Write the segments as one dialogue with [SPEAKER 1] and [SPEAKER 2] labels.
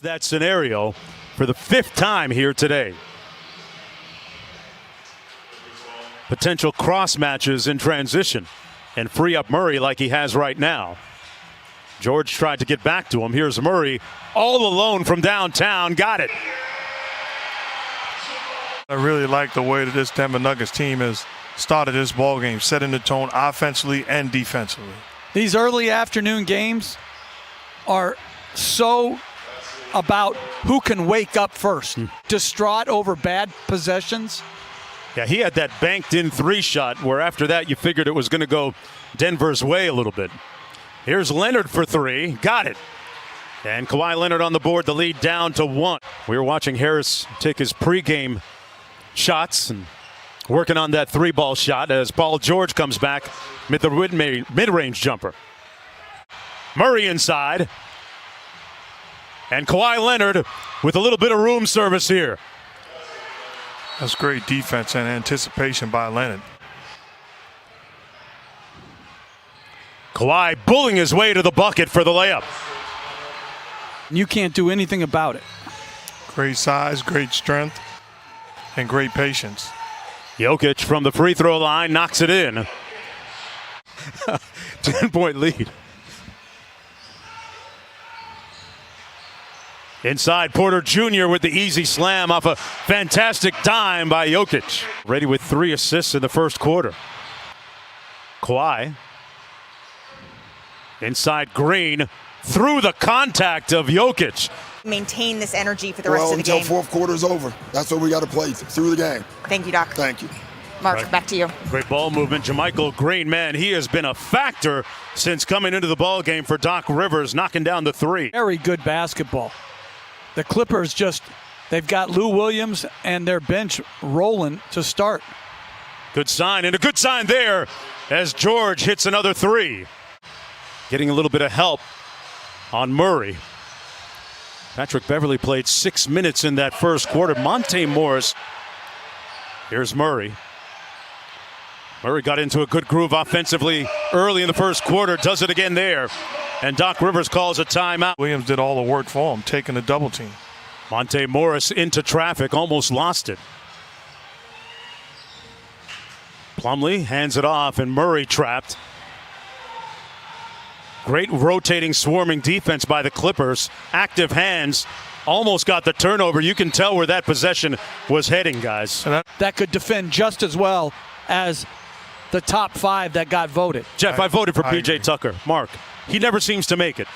[SPEAKER 1] That scenario for the 5th time here today. Potential cross matches in transition and free up Murray like he has right now. George tried to get back to him. Here's Murray all alone from downtown. Got it.
[SPEAKER 2] I really like the way that this Denver Nuggets team has started this ball game, setting the tone offensively and defensively.
[SPEAKER 3] These early afternoon games are so about who can wake up first. Distraught over bad possessions.
[SPEAKER 1] Yeah, he had that banked in 3 shot where after that you figured it was going to go Denver's way a little bit. Here's Leonard for 3. Got it. And Kawhi Leonard on the board, the lead down to 1. We were watching Harris take his pregame shots and working on that 3-ball shot as Paul George comes back with the mid-range jumper. Murray inside. And Kawhi Leonard with a little bit of room service here.
[SPEAKER 2] That's great defense and anticipation by Leonard.
[SPEAKER 1] Kawhi bullying his way to the bucket for the layup.
[SPEAKER 3] You can't do anything about it.
[SPEAKER 2] Great size, great strength, and great patience.
[SPEAKER 1] Jokic from the free throw line knocks it in. 10-point lead. Inside, Porter Jr. with the easy slam off a fantastic dime by Jokic. Ready with 3 assists in the first quarter. Kawhi. Inside Green. Through the contact of Jokic.
[SPEAKER 4] Maintain this energy for the rest of the game.
[SPEAKER 5] Until 4th quarter's over. That's what we got to play through the game.
[SPEAKER 4] Thank you, Doc.
[SPEAKER 5] Thank you.
[SPEAKER 4] Mark, back to you.
[SPEAKER 1] Great ball movement. JaMychal Green, man, he has been a factor since coming into the ball game for Doc Rivers, knocking down the 3.
[SPEAKER 3] Very good basketball. The Clippers they've got Lou Williams and their bench rolling to start.
[SPEAKER 1] Good sign, and a good sign there as George hits another 3. Getting a little bit of help on Murray. Patrick Beverley played 6 minutes in that first quarter. Monte Morris. Here's Murray. Murray got into a good groove offensively early in the first quarter. Does it again there. And Doc Rivers calls a timeout.
[SPEAKER 2] Williams did all the work for him, taking the double team.
[SPEAKER 1] Monte Morris into traffic, almost lost it. Plumlee hands it off, and Murray trapped. Great rotating, swarming defense by the Clippers. Active hands. Almost got the turnover. You can tell where that possession was heading, guys.
[SPEAKER 3] That could defend just as well as the top 5 that got voted.
[SPEAKER 1] Jeff, I voted for P.J. Tucker. Mark, he never seems to make it.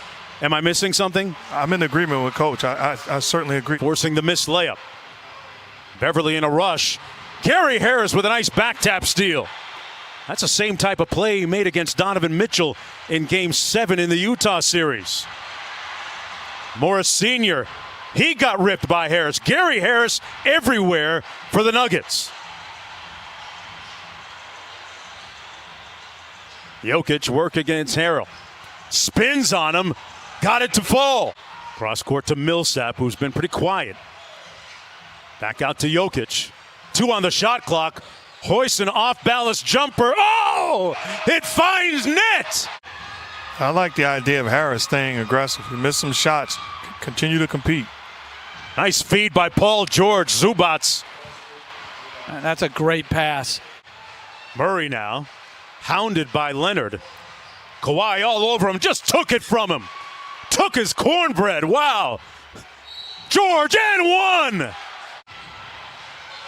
[SPEAKER 1] Am I missing something?
[SPEAKER 2] I'm in agreement with Coach. I certainly agree.
[SPEAKER 1] Forcing the missed layup. Beverley in a rush. Gary Harris with a nice back tap steal. That's the same type of play he made against Donovan Mitchell in Game 7 in the Utah series. Morris Sr., he got ripped by Harris. Gary Harris everywhere for the Nuggets. Jokic work against Harrell. Spins on him. Got it to fall. Cross court to Millsap, who's been pretty quiet. Back out to Jokic. 2 on the shot clock. Hoists an off-balance jumper. Oh! It finds net!
[SPEAKER 2] I like the idea of Harris staying aggressive. He missed some shots. Continue to compete.
[SPEAKER 1] Nice feed by Paul George. Zubats.
[SPEAKER 3] That's a great pass.
[SPEAKER 1] Murray now. Hounded by Leonard. Kawhi all over him. Just took it from him. Took his cornbread. Wow. George and 1!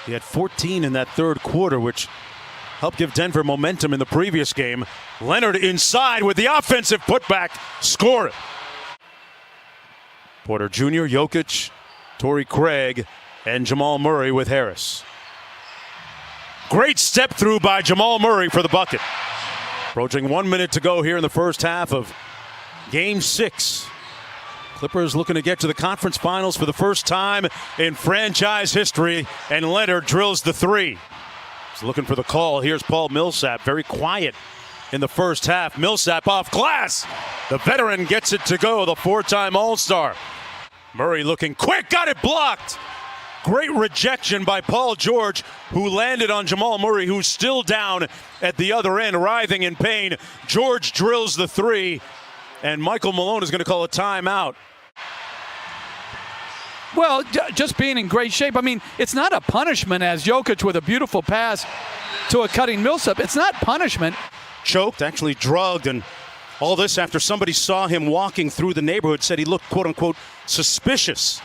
[SPEAKER 1] He had 14 in that third quarter, which helped give Denver momentum in the previous game. Leonard inside with the offensive putback. Score it. Porter Jr., Jokic, Torrey Craig, and Jamal Murray with Harris. Great step through by Jamal Murray for the bucket. Approaching 1 minute to go here in the first half of Game 6. Clippers looking to get to the conference finals for the first time in franchise history, and Leonard drills the 3. He's looking for the call. Here's Paul Millsap, very quiet in the first half. Millsap off glass. The veteran gets it to go, the 4-time All-Star. Murray looking quick, got it blocked. Great rejection by Paul George, who landed on Jamal Murray, who's still down at the other end, writhing in pain. George drills the 3, and Michael Malone is going to call a timeout.
[SPEAKER 3] Well, just being in great shape. I mean, it's not a punishment as Jokic with a beautiful pass to a cutting Millsap. It's not punishment.
[SPEAKER 1] Choked, actually drugged, and all this after somebody saw him walking through the neighborhood, said he looked, quote-unquote, suspicious.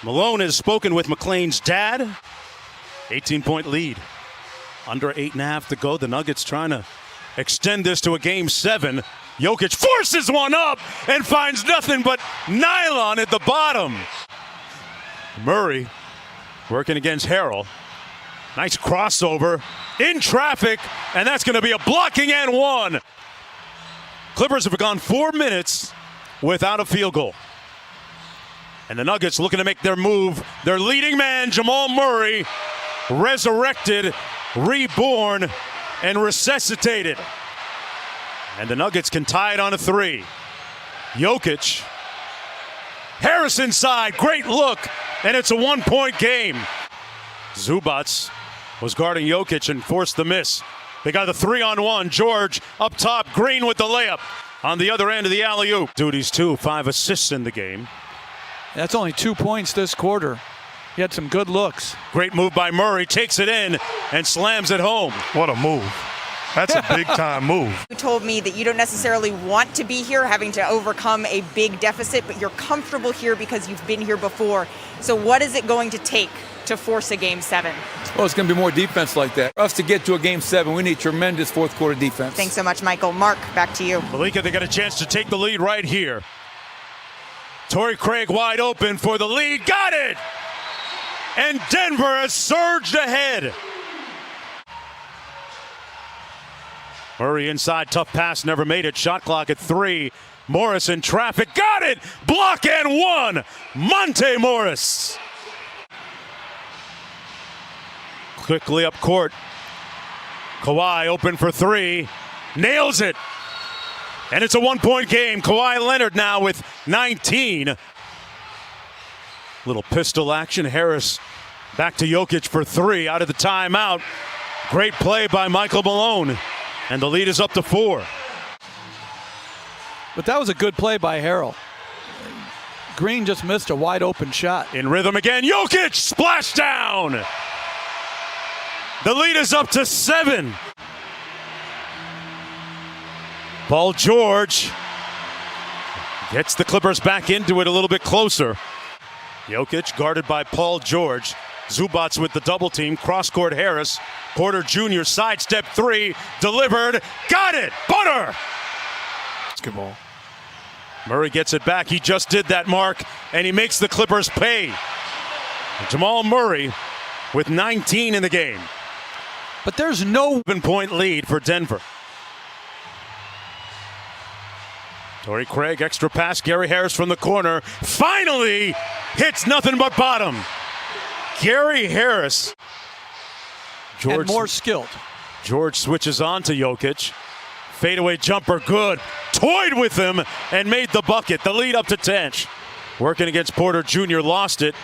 [SPEAKER 1] Malone has spoken with McClain's dad. 18-point lead. Under 8.5 to go. The Nuggets trying to extend this to a Game 7. Jokic forces one up and finds nothing but nylon at the bottom. Murray working against Harrell. Nice crossover in traffic, and that's going to be a blocking and one. Clippers have gone 4 minutes without a field goal. And the Nuggets looking to make their move. Their leading man, Jamal Murray, resurrected, reborn, and resuscitated. And the Nuggets can tie it on a 3. Jokic. Harris inside, great look, and it's a 1-point game. Zubac was guarding Jokic and forced the miss. They got the 3-on-1. George up top, Green with the layup on the other end of the alley-oop. Duties 2, 5 assists in the game.
[SPEAKER 3] That's only 2 points this quarter. He had some good looks.
[SPEAKER 1] Great move by Murray, takes it in and slams it home.
[SPEAKER 2] What a move. That's a big-time move.
[SPEAKER 4] You told me that you don't necessarily want to be here, having to overcome a big deficit, but you're comfortable here because you've been here before. So what is it going to take to force a Game 7?
[SPEAKER 6] Oh, it's going to be more defense like that. For us to get to a Game 7, we need tremendous fourth-quarter defense.
[SPEAKER 4] Thanks so much, Michael. Mark, back to you.
[SPEAKER 1] Malika, they got a chance to take the lead right here. Torrey Craig wide open for the lead. Got it! And Denver has surged ahead. Murray inside, tough pass, never made it. Shot clock at 3. Morris in traffic, got it! Block and one! Monte Morris. Quickly up court. Kawhi open for 3. Nails it. And it's a 1-point game. Kawhi Leonard now with 19. Little pistol action. Harris back to Jokic for 3 out of the timeout. Great play by Michael Malone. And the lead is up to 4.
[SPEAKER 3] But that was a good play by Harrell. Green just missed a wide open shot.
[SPEAKER 1] In rhythm again. Jokic splashdown. The lead is up to 7. Paul George gets the Clippers back into it a little bit closer. Jokic guarded by Paul George. Zubac with the double team. Cross-court Harris. Porter Jr. sidestep 3. Delivered. Got it. Butter.
[SPEAKER 2] Basketball.
[SPEAKER 1] Murray gets it back. He just did that, Mark, and he makes the Clippers pay. Jamal Murray with 19 in the game.
[SPEAKER 3] But there's no
[SPEAKER 1] 7-point lead for Denver. Torrey Craig, extra pass. Gary Harris from the corner. Finally hits nothing but bottom. Gary Harris.
[SPEAKER 3] and more skilled.
[SPEAKER 1] George switches on to Jokic. Fadeaway jumper, good. Toyed with him and made the bucket. The lead up to 10. Working against Porter Jr., lost it.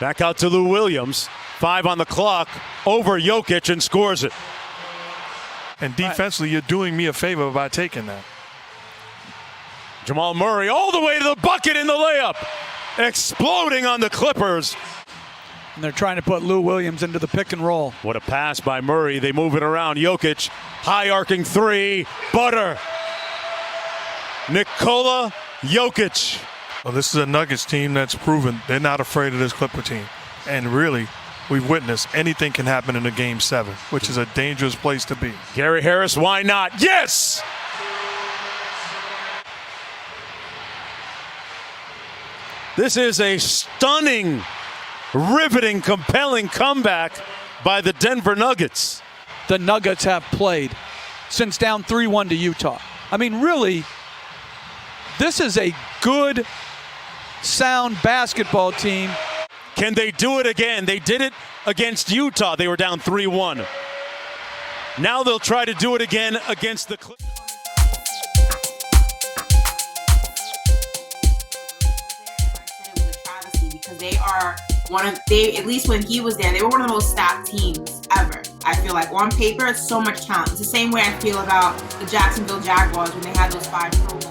[SPEAKER 1] Back out to Lou Williams. 5 on the clock. Over Jokic and scores it.
[SPEAKER 2] And defensively, you're doing me a favor by taking that.
[SPEAKER 1] Jamal Murray all the way to the bucket in the layup. Exploding on the Clippers.
[SPEAKER 3] And they're trying to put Lou Williams into the pick and roll.
[SPEAKER 1] What a pass by Murray. They move it around. Jokic, high arcing three. Butter. Nikola Jokic.
[SPEAKER 2] Well, this is a Nuggets team that's proven they're not afraid of this Clipper team. And really, we've witnessed anything can happen in a Game 7, which is a dangerous place to be.
[SPEAKER 1] Gary Harris, why not? Yes! This is a stunning, riveting, compelling comeback by the Denver Nuggets.
[SPEAKER 3] The Nuggets have played since down 3-1 to Utah. I mean, really, this is a good, sound basketball team.
[SPEAKER 1] Can they do it again? They did it against Utah. They were down 3-1. Now they'll try to do it again against the Clippers.
[SPEAKER 7] They are at least when he was there, they were one of the most stacked teams ever. I feel like on paper, it's so much talent. It's the same way I feel about the Jacksonville Jaguars when they had those 5 Pro Bowls.